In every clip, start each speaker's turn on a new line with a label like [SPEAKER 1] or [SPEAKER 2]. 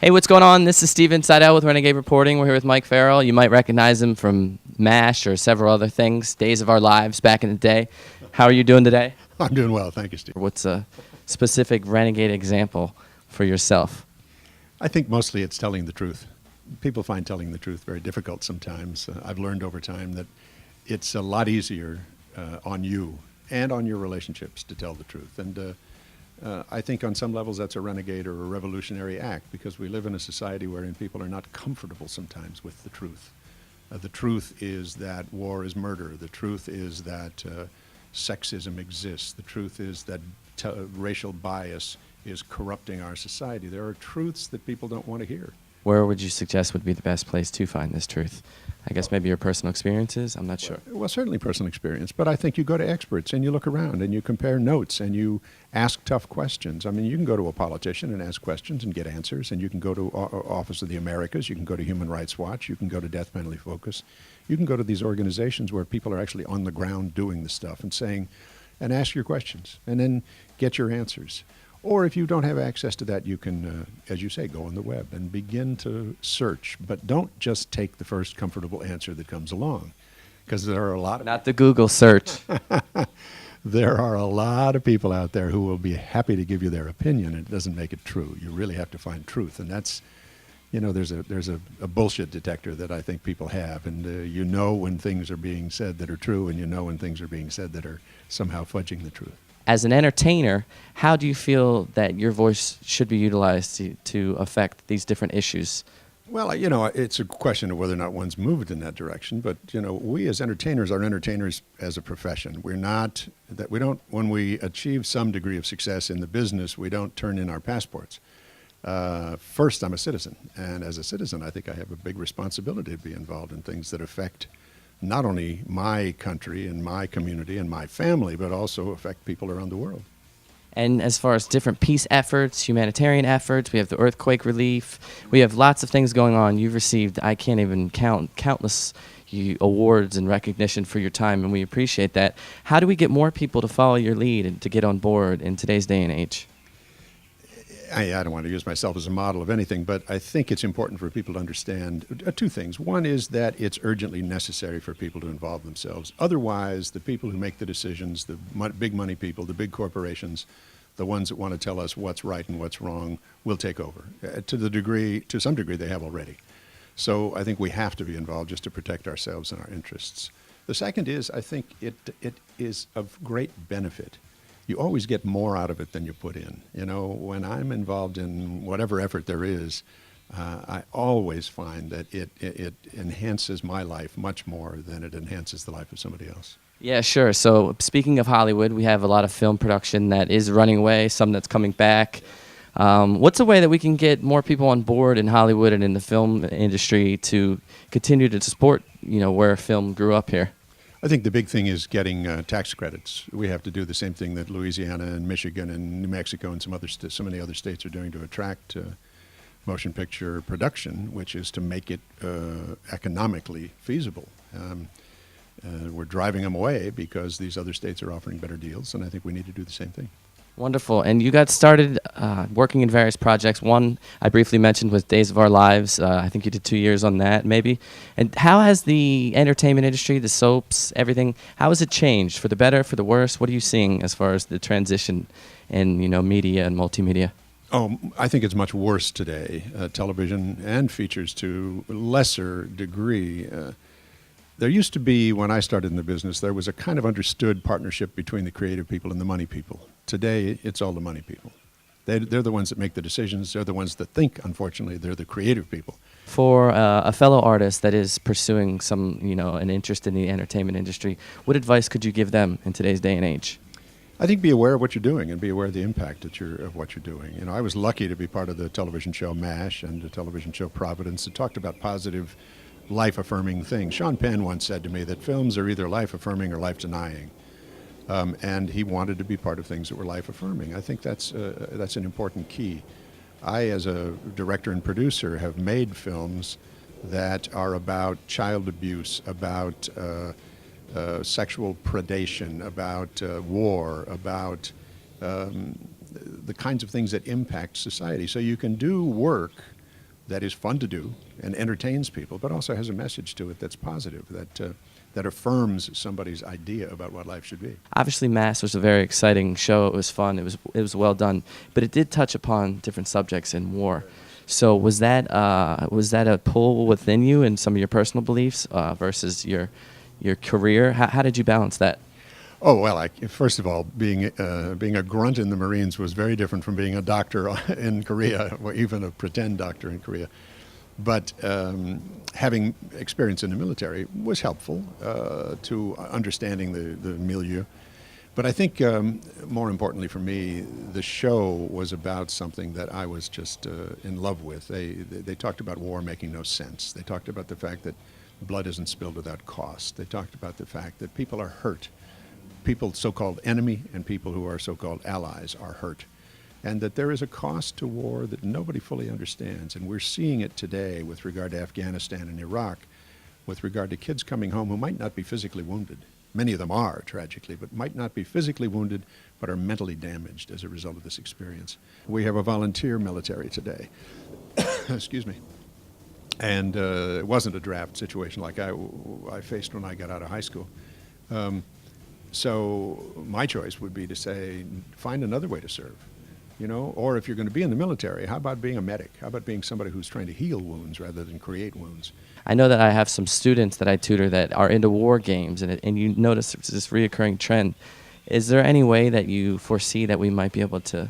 [SPEAKER 1] Hey, what's going on? This is Seidel with Renegade Reporting. We're here with Mike Farrell. You might recognize him from MASH or several other things, Days of Our Lives back in the day. How are you doing today?
[SPEAKER 2] I'm doing well, thank you, Steve.
[SPEAKER 1] What's a specific Renegade example for yourself?
[SPEAKER 2] I think mostly it's telling the truth. People find telling the truth very difficult sometimes. I've learned over time that it's a lot easier on you and on your relationships to tell the truth. And I think on some levels that's a renegade or a revolutionary act, because we live in a society wherein people are not comfortable sometimes with the truth. The truth is that war is murder. The truth is that sexism exists. The truth is that racial bias is corrupting our society. There are truths that people don't want to hear.
[SPEAKER 1] Where would you suggest would be the best place to find this truth? I guess maybe your personal experiences? I'm not sure.
[SPEAKER 2] Well, certainly personal experience, but I think you go to experts and you look around and you compare notes and you ask tough questions. I mean, you can go to a politician and ask questions and get answers, and you can go to Office of the Americas, you can go to Human Rights Watch, you can go to Death Penalty Focus. You can go to these organizations where people are actually on the ground doing the stuff and saying, and ask your questions and then get your answers. Or if you don't have access to that, you can, as you say, go on the web and begin to search. But don't just take the first comfortable answer that comes along, because there are a lot of...
[SPEAKER 1] Not the Google search.
[SPEAKER 2] There are a lot of people out there who will be happy to give you their opinion, and it doesn't make it true. You really have to find truth, and that's, you know, there's a bullshit detector that I think people have, and you know when things are being said that are true, and you know when things are being said that are somehow fudging the truth.
[SPEAKER 1] As an entertainer, how do you feel that your voice should be utilized to affect these different issues?
[SPEAKER 2] Well, you know, it's a question of whether or not one's moved in that direction. But, you know, we as entertainers are entertainers as a profession. We're not, that we don't, when we achieve some degree of success in the business, we don't turn in our passports. First, I'm a citizen. And as a citizen, I think I have a big responsibility to be involved in things that affect not only my country and my community and my family, but also affect people around the world.
[SPEAKER 1] And as far as different peace efforts, humanitarian efforts, we have the earthquake relief, we have lots of things going on. You've received, I can't even count, countless awards and recognition for your time, and we appreciate that. How do we get more people to follow your lead and to get on board in today's day and age?
[SPEAKER 2] I don't want to use myself as a model of anything, but I think it's important for people to understand two things. One is that it's urgently necessary for people to involve themselves. Otherwise, the people who make the decisions, the big money people, the big corporations, the ones that want to tell us what's right and what's wrong, will take over. To some degree, they have already. So I think we have to be involved just to protect ourselves and our interests. The second is, I think it is of great benefit. You always get more out of it than you put in. You know, when I'm involved in whatever effort there is, I always find that it enhances my life much more than it enhances the life of somebody else.
[SPEAKER 1] Yeah, sure. So speaking of Hollywood, we have a lot of film production that is running away, some that's coming back. What's a way that we can get more people on board in Hollywood and in the film industry to continue to support, you know, where film grew up here?
[SPEAKER 2] I think the big thing is getting tax credits. We have to do the same thing that Louisiana and Michigan and New Mexico and so many other states are doing to attract motion picture production, which is to make it economically feasible. We're driving them away because these other states are offering better deals, and I think we need to do the same thing.
[SPEAKER 1] Wonderful. And you got started working in various projects. One I briefly mentioned was Days of Our Lives. I think you did 2 years on that, maybe. And how has the entertainment industry, the soaps, everything, how has it changed? For the better, for the worse? What are you seeing as far as the transition in, you know, media and multimedia?
[SPEAKER 2] Oh, I think it's much worse today. Television and features to a lesser degree. There used to be, when I started in the business, there was a kind of understood partnership between the creative people and the money people. Today, it's all the money people. They're the ones that make the decisions. They're the ones that think, unfortunately, they're the creative people.
[SPEAKER 1] For a fellow artist that is pursuing some, you know, an interest in the entertainment industry, what advice could you give them in today's day and age?
[SPEAKER 2] I think be aware of what you're doing and be aware of the impact of what you're doing. You know, I was lucky to be part of the television show MASH and the television show Providence that talked about positive, life-affirming things. Sean Penn once said to me that films are either life-affirming or life-denying. And he wanted to be part of things that were life-affirming. I think that's an important key. I, as a director and producer, have made films that are about child abuse, about sexual predation, about war, about the kinds of things that impact society. So you can do work that is fun to do and entertains people, but also has a message to it that's positive, that affirms somebody's idea about what life should be.
[SPEAKER 1] Obviously, Mass was a very exciting show. It was fun. It was well done, but it did touch upon different subjects in war. So was that a pull within you and some of your personal beliefs versus your career? How did you balance that?
[SPEAKER 2] Oh, well, first of all, being a grunt in the Marines was very different from being a doctor in Korea, or even a pretend doctor in Korea. But having experience in the military was helpful to understanding the milieu. But I think more importantly for me, the show was about something that I was just in love with. They talked about war making no sense. They talked about the fact that blood isn't spilled without cost. They talked about the fact that people are hurt. People so-called enemy and people who are so-called allies are hurt. And that there is a cost to war that nobody fully understands. And we're seeing it today with regard to Afghanistan and Iraq, with regard to kids coming home who might not be physically wounded. Many of them are, tragically, but might not be physically wounded, but are mentally damaged as a result of this experience. We have a volunteer military today. Excuse me. And it wasn't a draft situation like I faced when I got out of high school. So my choice would be to say, find another way to serve. Or if you're going to be in the military, how about being a medic? How about being somebody who's trying to heal wounds rather than create wounds?
[SPEAKER 1] I know that I have some students that I tutor that are into war games, and you notice there's this reoccurring trend. Is there any way that you foresee that we might be able to,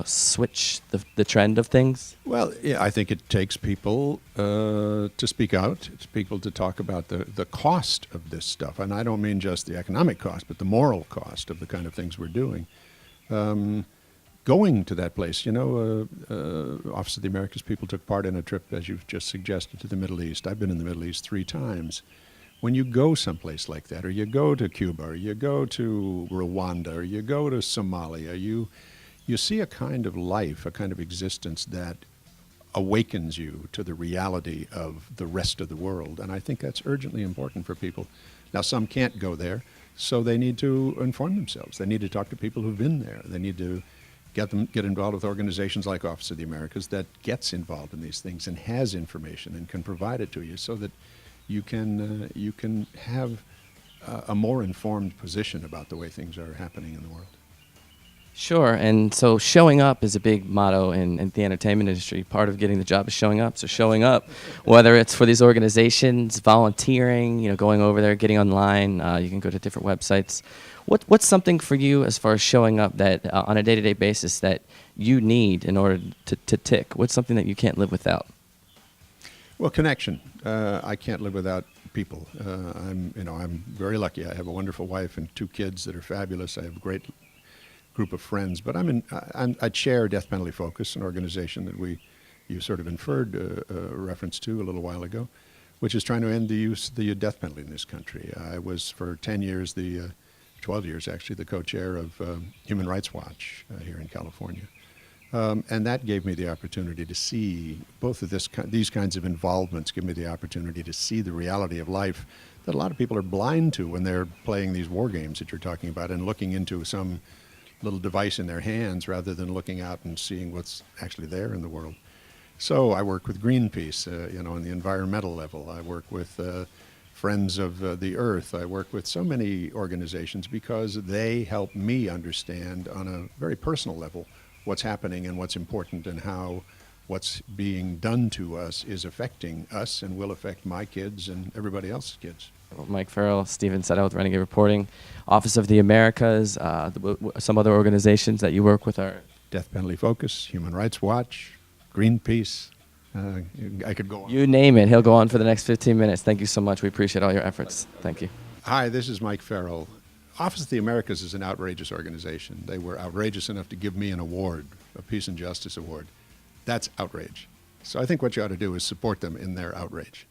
[SPEAKER 1] switch the trend of things?
[SPEAKER 2] Well, yeah, I think it takes people to speak out. It's people to talk about the cost of this stuff. And I don't mean just the economic cost, but the moral cost of the kind of things we're doing. Going to that place, Office of the Americas people took part in a trip, as you've just suggested, to the Middle East. I've been in the Middle East 3 times. When you go someplace like that, or you go to Cuba, or you go to Rwanda, or you go to Somalia, you see a kind of life, a kind of existence that awakens you to the reality of the rest of the world. And I think that's urgently important for people. Now, some can't go there, so they need to inform themselves. They need to talk to people who've been there. They need to get involved with organizations like Office of the Americas that gets involved in these things and has information and can provide it to you so that you can have a more informed position about the way things are happening in the world.
[SPEAKER 1] Sure, and so showing up is a big motto in the entertainment industry. Part of getting the job is showing up. So showing up, whether it's for these organizations, volunteering, going over there, getting online, you can go to different websites. What's something for you as far as showing up that on a day-to-day basis that you need in order to tick? What's something that you can't live without?
[SPEAKER 2] Well, connection. I can't live without people. I'm very lucky. I have a wonderful wife and 2 kids that are fabulous. I have a great group of friends, but I chair Death Penalty Focus, an organization that you sort of inferred a reference to a little while ago, which is trying to end the use of the death penalty in this country. I was for 10 years 12 years actually, the co-chair of Human Rights Watch here in California. And that gave me the opportunity to see both of these kinds of involvements give me the opportunity to see the reality of life that a lot of people are blind to when they're playing these war games that you're talking about and looking into some little device in their hands rather than looking out and seeing what's actually there in the world. So I work with Greenpeace, on the environmental level. I work with Friends of the Earth. I work with so many organizations because they help me understand on a very personal level what's happening and what's important and how what's being done to us is affecting us and will affect my kids and everybody else's kids.
[SPEAKER 1] Well, Mike Farrell, Stephen Seidel with Renegade Reporting, Office of the Americas, some other organizations that you work with are?
[SPEAKER 2] Death Penalty Focus, Human Rights Watch, Greenpeace. I could go on.
[SPEAKER 1] You name it. He'll go on for the next 15 minutes. Thank you so much. We appreciate all your efforts. Thank you.
[SPEAKER 2] Hi, this is Mike Farrell. Office of the Americas is an outrageous organization. They were outrageous enough to give me an award, a Peace and Justice Award. That's outrage. So I think what you ought to do is support them in their outrage.